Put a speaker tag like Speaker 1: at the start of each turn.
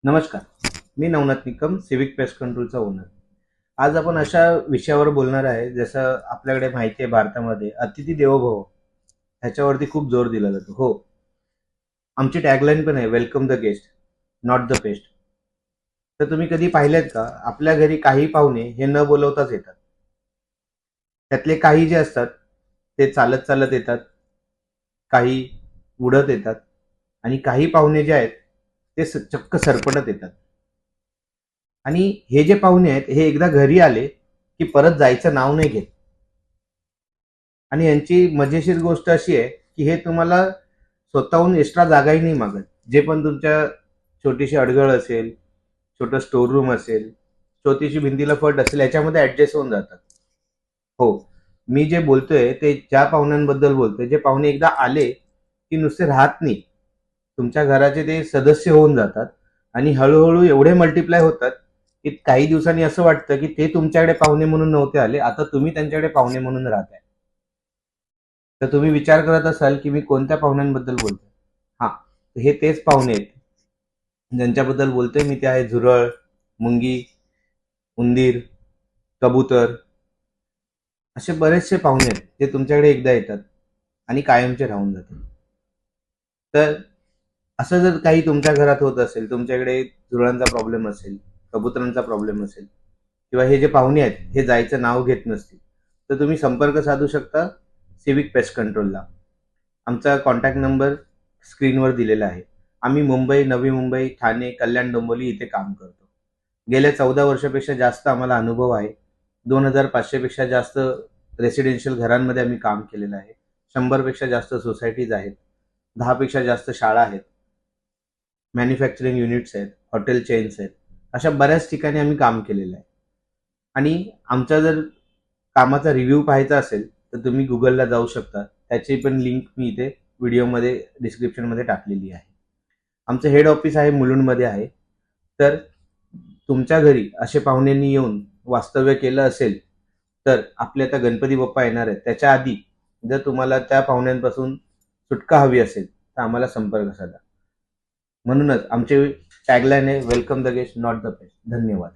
Speaker 1: नमस्कार. मी Navnath Nikam, civic pest कंट्रोलचा ओनर. आज आपण अशा विषयावर बोलणार आहे, जसं आपल्याकडे माहिती आहे भारतामध्ये अतिथी देवो भव ह्याच्यावरती खूप जोर दिला जातो. हो, आमची टॅगलाईन पण आहे, welcome the guest, not the paste. तर तुम्ही कधी पाहिलेत का, आपल्या घरी काही पाहुणे हे न बोलवताच येतात. त्यातले काही जे असतात ते चालत चालत येतात, काही उडत येतात आणि काही पाहुणे जे आहेत ते चक्क सरपटत येतात. आणि हे जे पाहुणे आहेत हे एकदा घरी आले की परत जायचं नाव नाही घेत. आणि यांची मजेशीर गोष्ट अशी आहे की हे तुम्हाला स्वतःहून एक्स्ट्रा जागाही नाही मागत. जे पण तुमच्या छोटीशी अडगळ असेल, छोटं स्टोर रूम असेल, छोटीशी भिंतीला फट असेल, याच्यामध्ये ऍडजस्ट होऊन जातात. हो, मी जे बोलतोय ते ज्या पाहुण्यांबद्दल बोलतोय, जे पाहुणे एकदा आले की नुसते राहत नाही, तुमच्या घराचे ते सदस्य होऊन जातात आणि हळूहळू एवढे मल्टिप्लाय होतात की काही दिवसांनी असं वाटतं की ते तुमच्याकडे पाहुणे म्हणून नव्हते आले, आता तुम्ही त्यांच्याकडे पाहुणे म्हणून राहताय. तर तुम्ही विचार करत असाल की मी कोणत्या पाहुण्यांबद्दल बोलतोय. हा, हे तेच पाहुणे आहेत ज्यांच्याबद्दल बोलतोय मी. ते आहे झुरळ, मुंगी, उंदीर, कबूतर. असे बरेचसे पाहुणे आहेत जे तुमच्याकडे एकदा येतात आणि कायमचे राहून जातात. तर असं जर काही तुमच्या घरात होत असेल, तुमच्याकडे झुरळांचा प्रॉब्लेम असेल, कबुतरांचा प्रॉब्लेम असेल, किंवा हे जे पाहुणे आहेत हे जायचं नाव घेत नसतील, तर तुम्ही संपर्क साधू शकता सिविक पेस्ट कंट्रोलला. आमचा कॉन्टॅक्ट नंबर स्क्रीनवर दिलेला आहे. आम्ही मुंबई, नवी मुंबई, ठाणे, कल्याण, डोंबिवली इथे काम करतो. गेल्या 14 वर्षापेक्षा जास्त आम्हाला अनुभव आहे. 2500 पेक्षा जास्त रेसिडेन्शियल घरांमध्ये आम्ही काम केलेलं आहे. 100 पेक्षा जास्त सोसायटीज आहेत, 10 पेक्षा जास्त शाळा आहेत, मॅन्युफॅक्चरिंग युनिट्स आहेत, हॉटेल चेन्स आहेत. अशा बऱ्याच ठिकाणी आम्ही काम केलेलं आहे. आणि आमचा जर कामाचा रिव्ह्यू पाहायचा असेल तर तुम्ही गुगलला जाऊ शकता. त्याची पण लिंक मी इथे व्हिडिओमध्ये डिस्क्रिप्शनमध्ये टाकलेली आहे. आमचं हेड ऑफिस आहे मुलुंडमध्ये आहे. तर तुमच्या घरी असे पाहुण्यांनी येऊन वास्तव्य केलं असेल, तर आपले आता गणपती बाप्पा येणार आहेत, त्याच्या आधी जर तुम्हाला त्या पाहुण्यांपासून सुटका हवी असेल तर आम्हाला संपर्क साधा. म्हणूनच आमचे टॅगलाईन आहे, welcome the guest, not the paste. धन्यवाद.